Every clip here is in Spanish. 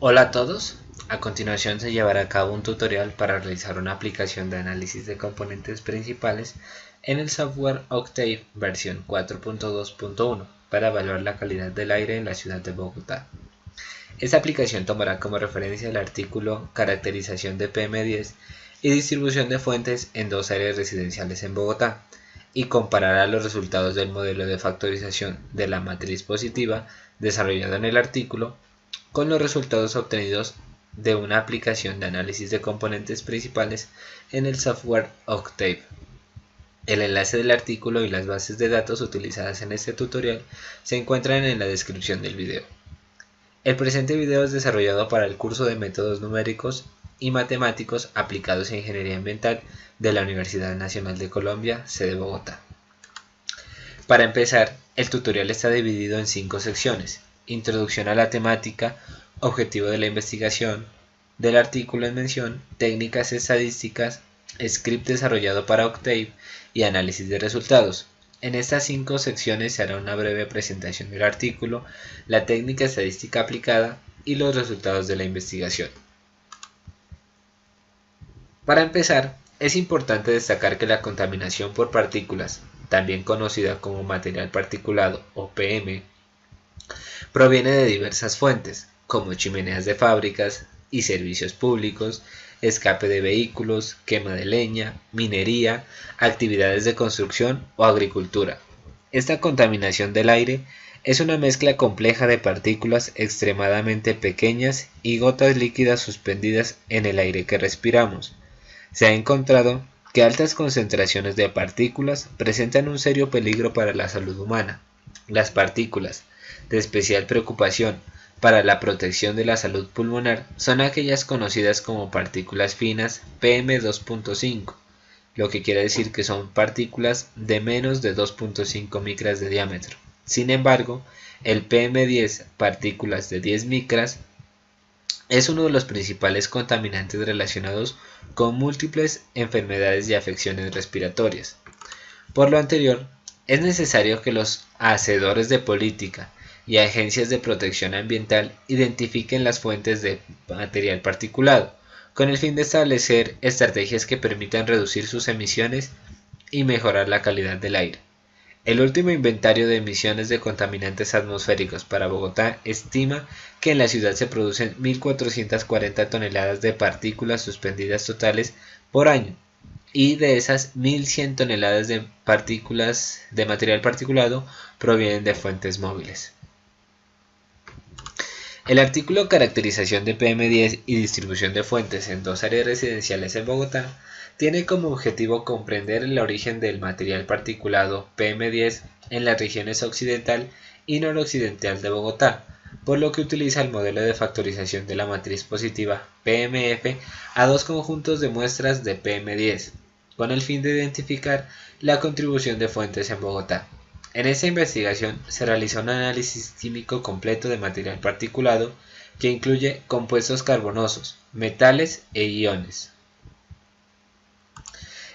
Hola a todos, a continuación se llevará a cabo un tutorial para realizar una aplicación de análisis de componentes principales en el software Octave versión 4.2.1 para evaluar la calidad del aire en la ciudad de Bogotá. Esta aplicación tomará como referencia el artículo Caracterización de PM10 y distribución de fuentes en dos áreas residenciales en Bogotá y comparará los resultados del modelo de factorización de la matriz positiva desarrollado en el artículo con los resultados obtenidos de una aplicación de análisis de componentes principales en el software Octave. El enlace del artículo y las bases de datos utilizadas en este tutorial se encuentran en la descripción del video. El presente video es desarrollado para el curso de Métodos Numéricos y Matemáticos aplicados a Ingeniería Ambiental de la Universidad Nacional de Colombia, sede Bogotá. Para empezar, el tutorial está dividido en 5 secciones: introducción a la temática, objetivo de la investigación, del artículo en mención, técnicas estadísticas, script desarrollado para Octave y análisis de resultados. En estas 5 secciones se hará una breve presentación del artículo, la técnica estadística aplicada y los resultados de la investigación. Para empezar, es importante destacar que la contaminación por partículas, también conocida como material particulado o PM, proviene de diversas fuentes, como chimeneas de fábricas y servicios públicos, escape de vehículos, quema de leña, minería, actividades de construcción o agricultura. Esta contaminación del aire es una mezcla compleja de partículas extremadamente pequeñas y gotas líquidas suspendidas en el aire que respiramos. Se ha encontrado que altas concentraciones de partículas presentan un serio peligro para la salud humana. Las partículas de especial preocupación para la protección de la salud pulmonar son aquellas conocidas como partículas finas PM2.5, lo que quiere decir que son partículas de menos de 2.5 micras de diámetro. Sin embargo, el PM10, partículas de 10 micras, es uno de los principales contaminantes relacionados con múltiples enfermedades y afecciones respiratorias. Por lo anterior, es necesario que los hacedores de política y agencias de protección ambiental identifiquen las fuentes de material particulado, con el fin de establecer estrategias que permitan reducir sus emisiones y mejorar la calidad del aire. El último inventario de emisiones de contaminantes atmosféricos para Bogotá estima que en la ciudad se producen 1.440 toneladas de partículas suspendidas totales por año, y de esas 1.100 toneladas de partículas de material particulado provienen de fuentes móviles. El artículo Caracterización de PM10 y distribución de fuentes en dos áreas residenciales en Bogotá tiene como objetivo comprender el origen del material particulado PM10 en las regiones occidental y noroccidental de Bogotá, por lo que utiliza el modelo de factorización de la matriz positiva PMF a dos conjuntos de muestras de PM10, con el fin de identificar la contribución de fuentes en Bogotá. En esta investigación se realiza un análisis químico completo de material particulado que incluye compuestos carbonosos, metales e iones.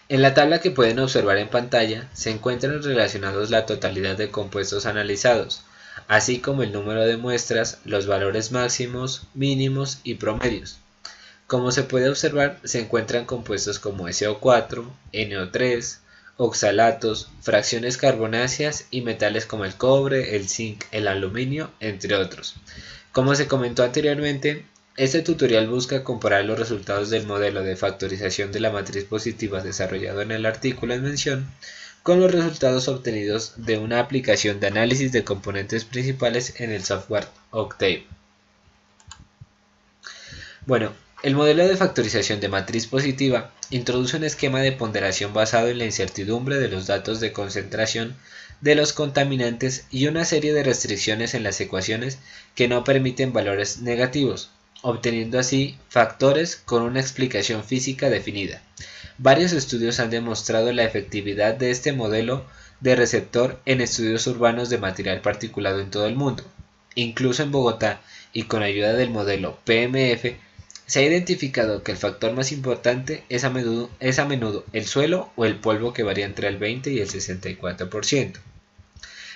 En la tabla que pueden observar en pantalla se encuentran relacionados la totalidad de compuestos analizados, así como el número de muestras, los valores máximos, mínimos y promedios. Como se puede observar, se encuentran compuestos como SO4, NO3, oxalatos, fracciones carbonáceas y metales como el cobre, el zinc, el aluminio, entre otros. Como se comentó anteriormente, este tutorial busca comparar los resultados del modelo de factorización de la matriz positiva desarrollado en el artículo en mención con los resultados obtenidos de una aplicación de análisis de componentes principales en el software Octave. Bueno, el modelo de factorización de matriz positiva introduce un esquema de ponderación basado en la incertidumbre de los datos de concentración de los contaminantes y una serie de restricciones en las ecuaciones que no permiten valores negativos, obteniendo así factores con una explicación física definida. Varios estudios han demostrado la efectividad de este modelo de receptor en estudios urbanos de material particulado en todo el mundo. Incluso en Bogotá, y con ayuda del modelo PMF, se ha identificado que el factor más importante es a menudo el suelo o el polvo, que varía entre el 20 y el 64%,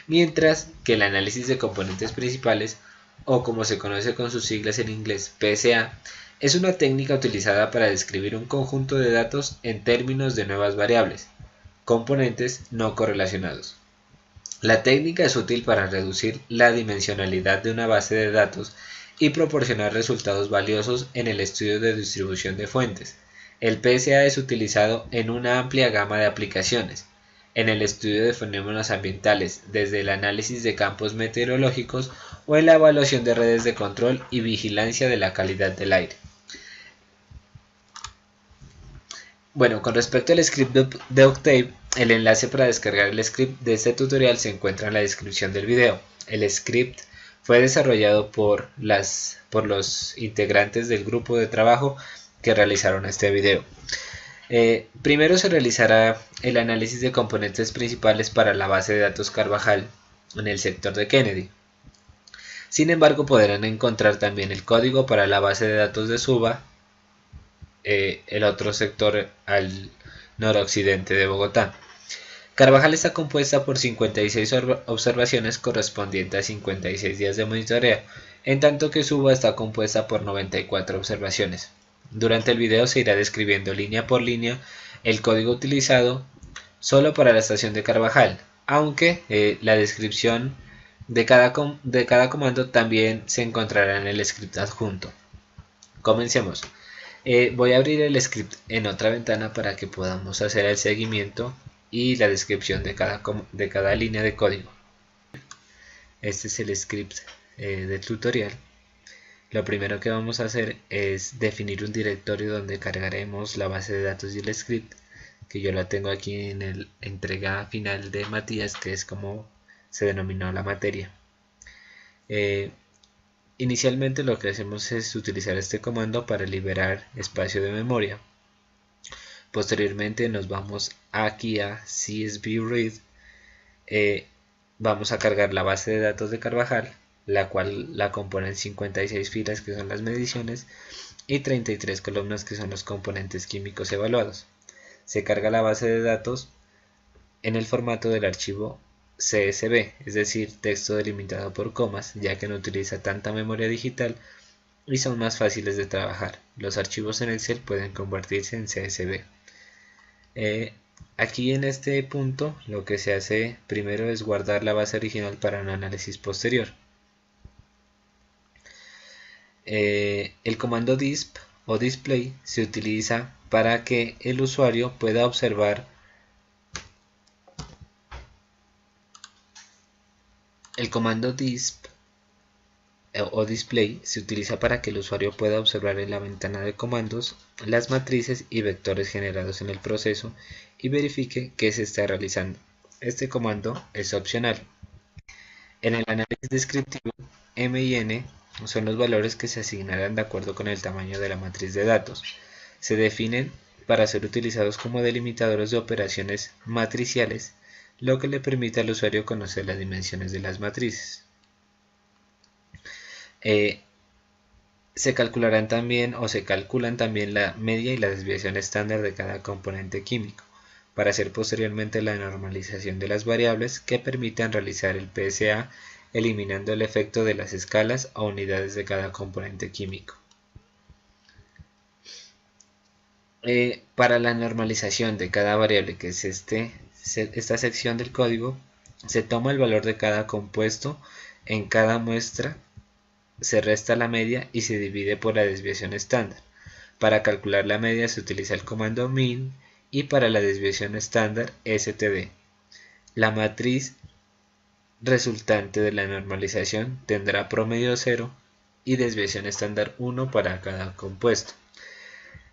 mientras que el análisis de componentes principales o como se conoce con sus siglas en inglés PSA, es una técnica utilizada para describir un conjunto de datos en términos de nuevas variables, componentes no correlacionados. La técnica es útil para reducir la dimensionalidad de una base de datos y proporcionar resultados valiosos en el estudio de distribución de fuentes. El PSA es utilizado en una amplia gama de aplicaciones, en el estudio de fenómenos ambientales, desde el análisis de campos meteorológicos o en la evaluación de redes de control y vigilancia de la calidad del aire. Bueno, con respecto al script de Octave, el enlace para descargar el script de este tutorial se encuentra en la descripción del video. El script fue desarrollado por los integrantes del grupo de trabajo que realizaron este video. Primero se realizará el análisis de componentes principales para la base de datos Carvajal en el sector de Kennedy. Sin embargo, podrán encontrar también el código para la base de datos de Suba, el otro sector al noroccidente de Bogotá. Carvajal está compuesta por 56 observaciones correspondientes a 56 días de monitoreo, en tanto que Suba está compuesta por 94 observaciones. Durante el video se irá describiendo línea por línea el código utilizado solo para la estación de Carvajal, aunque la descripción de cada comando también se encontrará en el script adjunto. Comencemos. Voy a abrir el script en otra ventana para que podamos hacer el seguimiento y la descripción de cada línea de código. Este es el script del tutorial. Lo primero que vamos a hacer es definir un directorio donde cargaremos la base de datos y el script, que yo la tengo aquí en la entrega final de Matías, que es como se denominó la materia. Inicialmente lo que hacemos es utilizar este comando para liberar espacio de memoria. Posteriormente nos vamos aquí a CSV Read. Vamos a cargar la base de datos de Carvajal, la cual la componen 56 filas, que son las mediciones, y 33 columnas, que son los componentes químicos evaluados. Se carga la base de datos en el formato del archivo CSV, es decir, texto delimitado por comas, ya que no utiliza tanta memoria digital y son más fáciles de trabajar. Los archivos en Excel pueden convertirse en CSV. Aquí en este punto lo que se hace primero es guardar la base original para un análisis posterior. El comando disp o display se utiliza para que el usuario pueda observar. El comando disp o display se utiliza para que el usuario pueda observar en la ventana de comandos las matrices y vectores generados en el proceso y verifique qué se está realizando. Este comando es opcional. En el análisis descriptivo, M y N son los valores que se asignarán de acuerdo con el tamaño de la matriz de datos. Se definen para ser utilizados como delimitadores de operaciones matriciales, lo que le permite al usuario conocer las dimensiones de las matrices. Se calculan también la media y la desviación estándar de cada componente químico, para hacer posteriormente la normalización de las variables que permitan realizar el PSA, eliminando el efecto de las escalas o unidades de cada componente químico. Para la normalización de cada variable, que es esta sección del código, se toma el valor de cada compuesto en cada muestra, se resta la media y se divide por la desviación estándar. Para calcular la media se utiliza el comando min y para la desviación estándar std. La matriz resultante de la normalización tendrá promedio 0 y desviación estándar 1 para cada compuesto.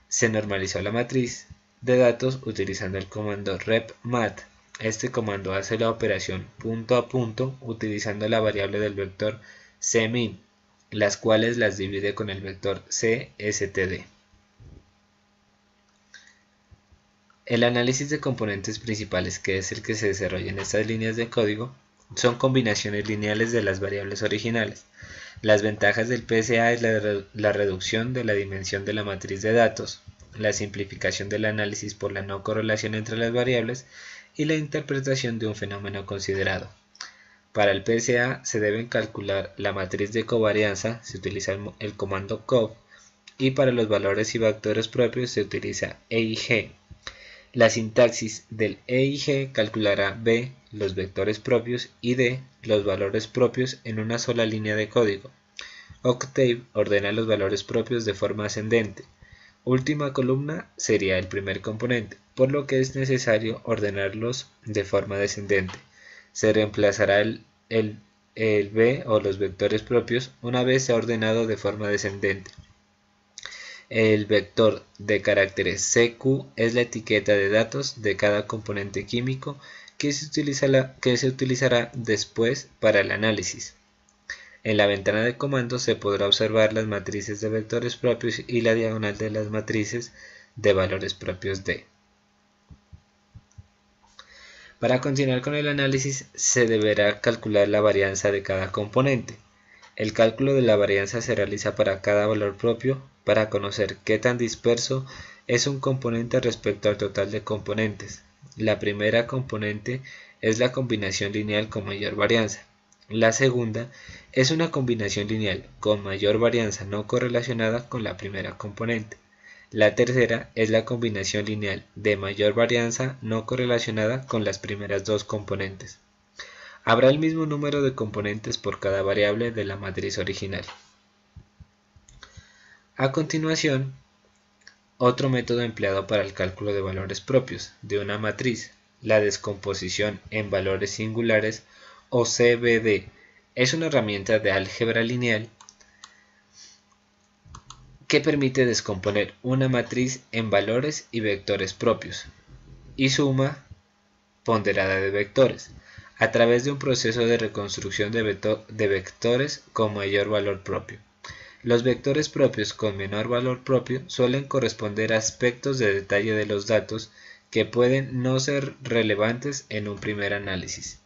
Se normalizó la matriz de datos utilizando el comando repmat. Este comando hace la operación punto a punto utilizando la variable del vector cmin, las cuales las divide con el vector cstd. El análisis de componentes principales, que es el que se desarrolla en estas líneas de código, son combinaciones lineales de las variables originales. Las ventajas del PSA es la reducción de la dimensión de la matriz de datos, la simplificación del análisis por la no correlación entre las variables y la interpretación de un fenómeno considerado. Para el PSA se deben calcular la matriz de covarianza, se utiliza el comando cov, y para los valores y vectores propios se utiliza EIG. La sintaxis del EIG calculará B, los vectores propios, y D, los valores propios en una sola línea de código. Octave ordena los valores propios de forma ascendente. Última columna sería el primer componente, por lo que es necesario ordenarlos de forma descendente. Se reemplazará el B o los vectores propios una vez se ha ordenado de forma descendente. El vector de caracteres CQ es la etiqueta de datos de cada componente químico que se utilizará después para el análisis. En la ventana de comandos se podrá observar las matrices de vectores propios y la diagonal de las matrices de valores propios D. Para continuar con el análisis se deberá calcular la varianza de cada componente. El cálculo de la varianza se realiza para cada valor propio para conocer qué tan disperso es un componente respecto al total de componentes. La primera componente es la combinación lineal con mayor varianza. La segunda es una combinación lineal con mayor varianza no correlacionada con la primera componente. La tercera es la combinación lineal de mayor varianza no correlacionada con las primeras dos componentes. Habrá el mismo número de componentes por cada variable de la matriz original. A continuación, otro método empleado para el cálculo de valores propios de una matriz, la descomposición en valores singulares o CVD, es una herramienta de álgebra lineal que permite descomponer una matriz en valores y vectores propios y suma ponderada de vectores a través de un proceso de reconstrucción de vectores con mayor valor propio. Los vectores propios con menor valor propio suelen corresponder a aspectos de detalle de los datos que pueden no ser relevantes en un primer análisis.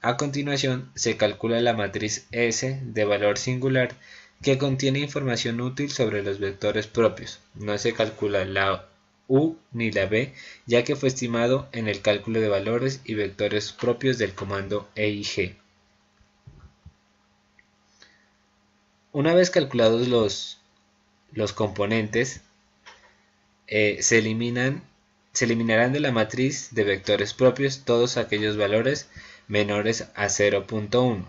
A continuación, se calcula la matriz S de valor singular que contiene información útil sobre los vectores propios. No se calcula la U ni la B, ya que fue estimado en el cálculo de valores y vectores propios del comando EIG. Una vez calculados los componentes, se eliminarán de la matriz de vectores propios todos aquellos valores menores a 0.1,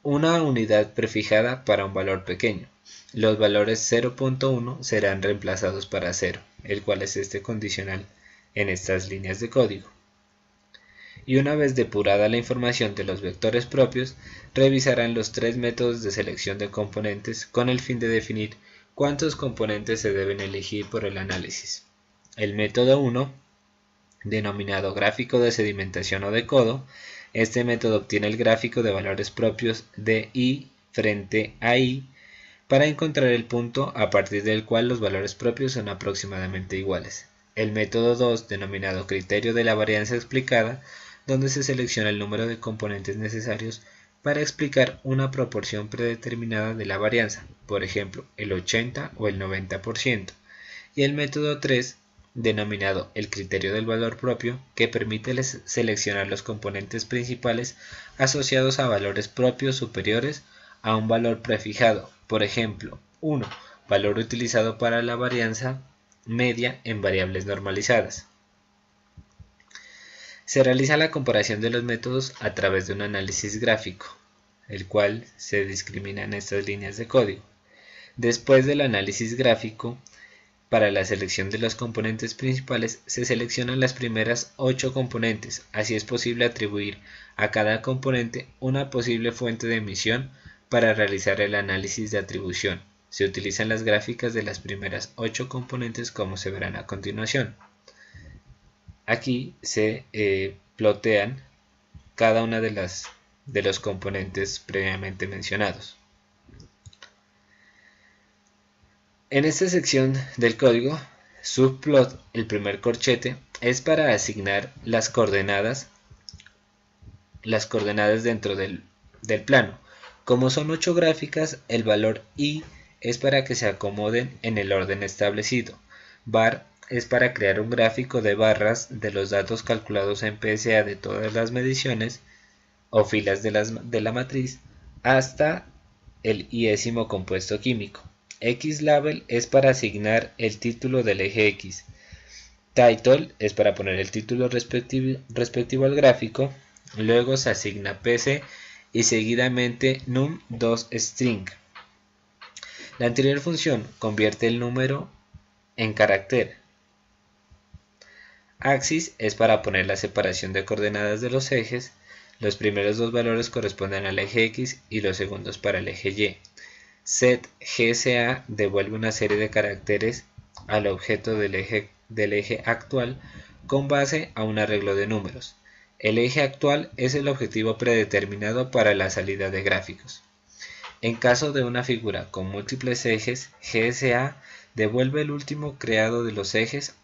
una unidad prefijada para un valor pequeño. Los valores 0.1 serán reemplazados para 0, el cual es este condicional en estas líneas de código. Y una vez depurada la información de los vectores propios, revisarán los tres métodos de selección de componentes con el fin de definir cuántos componentes se deben elegir por el análisis. El método 1, denominado gráfico de sedimentación o de codo, este método obtiene el gráfico de valores propios de I frente a I para encontrar el punto a partir del cual los valores propios son aproximadamente iguales. El método 2, denominado criterio de la varianza explicada, donde se selecciona el número de componentes necesarios para explicar una proporción predeterminada de la varianza, por ejemplo, el 80 o el 90%. Y el método 3, denominado el criterio del valor propio, que permite seleccionar los componentes principales asociados a valores propios superiores a un valor prefijado, por ejemplo, 1, valor utilizado para la varianza media en variables normalizadas. Se realiza la comparación de los métodos a través de un análisis gráfico, el cual se discrimina en estas líneas de código. Después del análisis gráfico, para la selección de los componentes principales se seleccionan las primeras 8 componentes, así es posible atribuir a cada componente una posible fuente de emisión para realizar el análisis de atribución. Se utilizan las gráficas de las primeras 8 componentes como se verán a continuación. Aquí se plotean cada una de los componentes previamente mencionados. En esta sección del código, subplot, el primer corchete, es para asignar las coordenadas dentro del plano. Como son 8 gráficas, el valor I es para que se acomoden en el orden establecido. Bar es para crear un gráfico de barras de los datos calculados en PSA de todas las mediciones. o filas de la matriz hasta el iésimo compuesto químico. X-label es para asignar el título del eje X. Title es para poner el título respectivo al gráfico. Luego se asigna PC y seguidamente num2string. La anterior función convierte el número en carácter. Axis es para poner la separación de coordenadas de los ejes. Los primeros dos valores corresponden al eje X y los segundos para el eje Y. Set GSA devuelve una serie de caracteres al objeto del eje actual con base a un arreglo de números. El eje actual es el objetivo predeterminado para la salida de gráficos. En caso de una figura con múltiples ejes, GSA devuelve el último creado de los ejes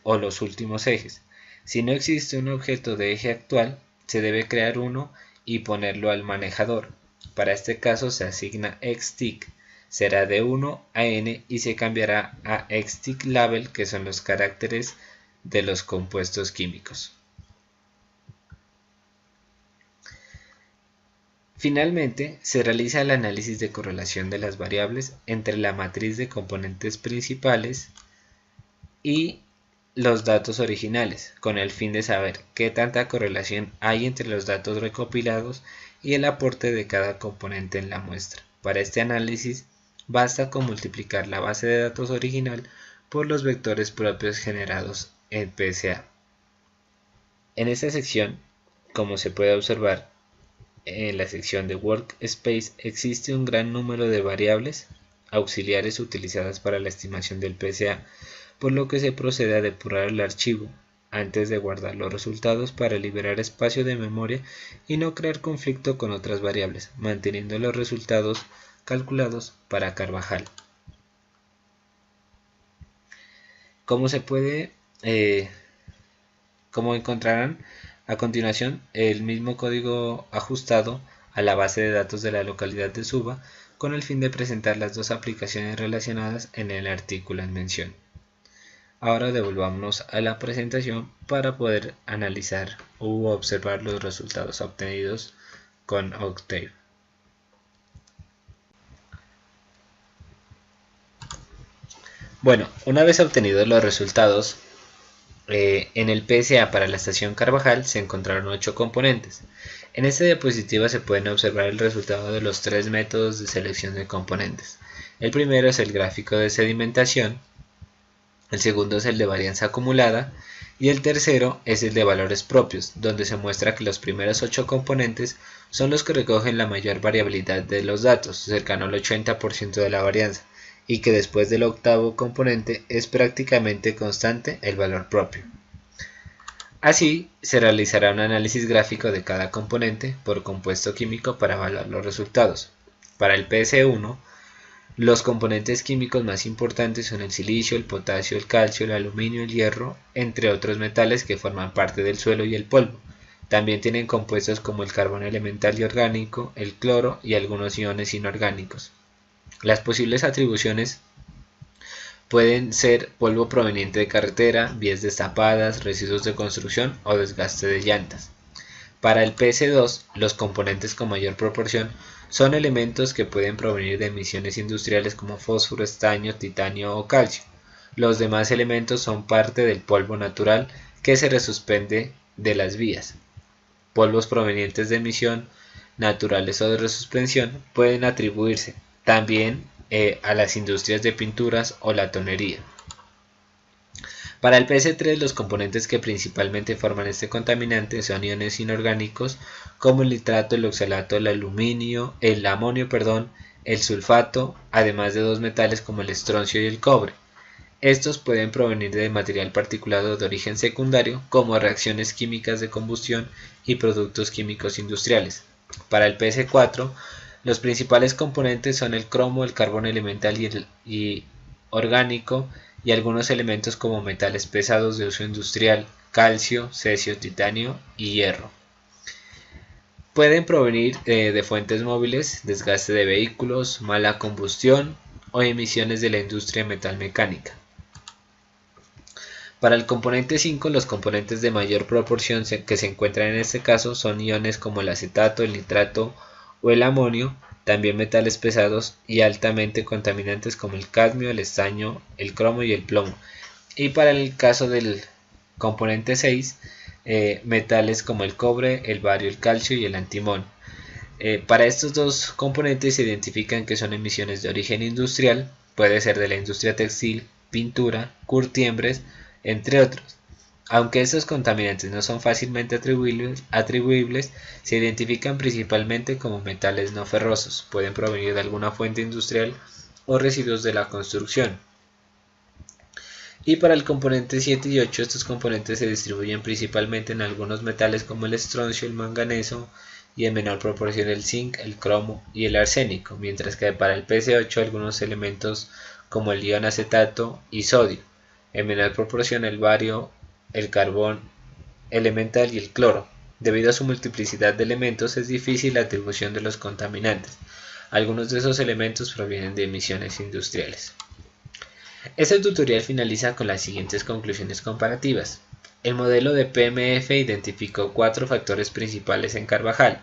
o los últimos ejes. Si no existe un objeto de eje actual, se debe crear uno y ponerlo al manejador. Para este caso se asigna xtick, será de 1 a n y se cambiará a xticklabel, que son los caracteres de los compuestos químicos. Finalmente, se realiza el análisis de correlación de las variables entre la matriz de componentes principales y los datos originales, con el fin de saber qué tanta correlación hay entre los datos recopilados y el aporte de cada componente en la muestra. Para este análisis, basta con multiplicar la base de datos original por los vectores propios generados en PSA. En esta sección, como se puede observar, en la sección de Workspace existe un gran número de variables auxiliares utilizadas para la estimación del PSA, por lo que se procede a depurar el archivo antes de guardar los resultados para liberar espacio de memoria y no crear conflicto con otras variables, manteniendo los resultados calculados para Carvajal. Como encontrarán a continuación, el mismo código ajustado a la base de datos de la localidad de Suba con el fin de presentar las dos aplicaciones relacionadas en el artículo en mención. Ahora devolvámonos a la presentación para poder analizar u observar los resultados obtenidos con Octave. Bueno, una vez obtenidos los resultados, en el PSA para la estación Carvajal se encontraron 8 componentes. En esta diapositiva se pueden observar el resultado de los 3 métodos de selección de componentes. El primero es el gráfico de sedimentación, el segundo es el de varianza acumulada y el tercero es el de valores propios, donde se muestra que los primeros 8 componentes son los que recogen la mayor variabilidad de los datos, cercano al 80% de la varianza, y que después del octavo componente es prácticamente constante el valor propio. Así, se realizará un análisis gráfico de cada componente por compuesto químico para evaluar los resultados. Para el PS1, los componentes químicos más importantes son el silicio, el potasio, el calcio, el aluminio, el hierro, entre otros metales que forman parte del suelo y el polvo. También tienen compuestos como el carbono elemental y orgánico, el cloro y algunos iones inorgánicos. Las posibles atribuciones pueden ser polvo proveniente de carretera, vías destapadas, residuos de construcción o desgaste de llantas. Para el PS2, los componentes con mayor proporción son elementos que pueden provenir de emisiones industriales como fósforo, estaño, titanio o calcio. Los demás elementos son parte del polvo natural que se resuspende de las vías. Polvos provenientes de emisión, naturales o de resuspensión pueden atribuirse también a las industrias de pinturas o la tonería. Para el PS3, los componentes que principalmente forman este contaminante son iones inorgánicos como el nitrato, el oxalato, el amonio, el sulfato, además de 2 metales como el estroncio y el cobre. Estos pueden provenir de material particulado de origen secundario como reacciones químicas de combustión y productos químicos industriales. Para el PS4, los principales componentes son el cromo, el carbono elemental y orgánico y algunos elementos como metales pesados de uso industrial, calcio, cesio, titanio y hierro. Pueden provenir de fuentes móviles, desgaste de vehículos, mala combustión o emisiones de la industria metalmecánica. Para el componente 5, los componentes de mayor proporción que se encuentran en este caso son iones como el acetato, el nitrato o el amonio, también metales pesados y altamente contaminantes como el cadmio, el estaño, el cromo y el plomo. Y para el caso del componente 6, metales como el cobre, el bario, el calcio y el antimonio. Para estos dos componentes se identifican que son emisiones de origen industrial, puede ser de la industria textil, pintura, curtiembres, entre otros. Aunque estos contaminantes no son fácilmente atribuibles, se identifican principalmente como metales no ferrosos, pueden provenir de alguna fuente industrial o residuos de la construcción. Y para el componente 7 y 8, estos componentes se distribuyen principalmente en algunos metales como el estroncio, el manganeso y en menor proporción el zinc, el cromo y el arsénico, mientras que para el PC8 algunos elementos como el ion acetato y sodio, en menor proporción el bario, el carbón elemental y el cloro. Debido a su multiplicidad de elementos es difícil la atribución de los contaminantes. Algunos de esos elementos provienen de emisiones industriales. Este tutorial finaliza con las siguientes conclusiones comparativas. El modelo de PMF identificó 4 factores principales en Carvajal: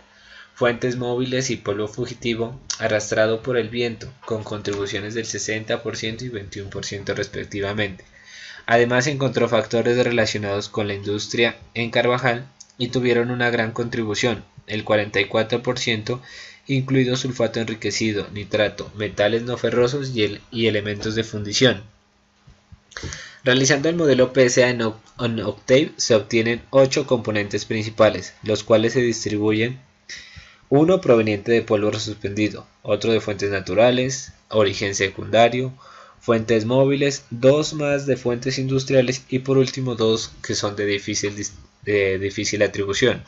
fuentes móviles y polvo fugitivo arrastrado por el viento, con contribuciones del 60% y 21% respectivamente. Además encontró factores relacionados con la industria en Carvajal y tuvieron una gran contribución, el 44%, incluido sulfato enriquecido, nitrato, metales no ferrosos y elementos de fundición. Realizando el modelo PSA en Octave se obtienen 8 componentes principales, los cuales se distribuyen: uno proveniente de polvo suspendido, otro de fuentes naturales, origen secundario, fuentes móviles, 2 más de fuentes industriales y por último 2 que son de difícil atribución.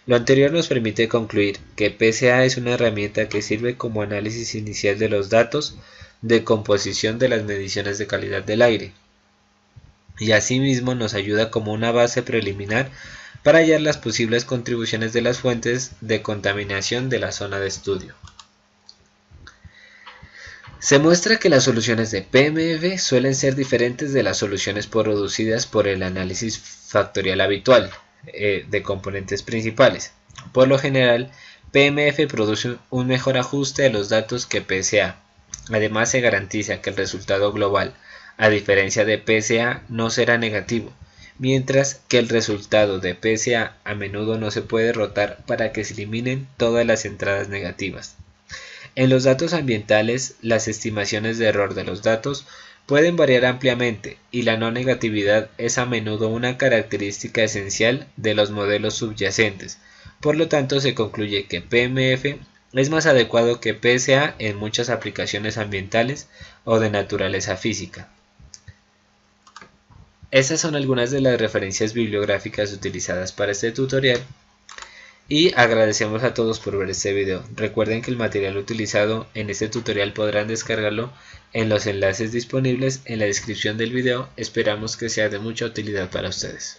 Lo anterior nos permite concluir que PSA es una herramienta que sirve como análisis inicial de los datos de composición de las mediciones de calidad del aire, y asimismo nos ayuda como una base preliminar para hallar las posibles contribuciones de las fuentes de contaminación de la zona de estudio. Se muestra que las soluciones de PMF suelen ser diferentes de las soluciones producidas por el análisis factorial habitual de componentes principales. Por lo general, PMF produce un mejor ajuste a los datos que PSA. Además, se garantiza que el resultado global, a diferencia de PSA, no será negativo, mientras que el resultado de PSA a menudo no se puede rotar para que se eliminen todas las entradas negativas. En los datos ambientales, las estimaciones de error de los datos pueden variar ampliamente y la no negatividad es a menudo una característica esencial de los modelos subyacentes. Por lo tanto, se concluye que PMF es más adecuado que PSA en muchas aplicaciones ambientales o de naturaleza física. Estas son algunas de las referencias bibliográficas utilizadas para este tutorial. Y agradecemos a todos por ver este video. Recuerden que el material utilizado en este tutorial podrán descargarlo en los enlaces disponibles en la descripción del video. Esperamos que sea de mucha utilidad para ustedes.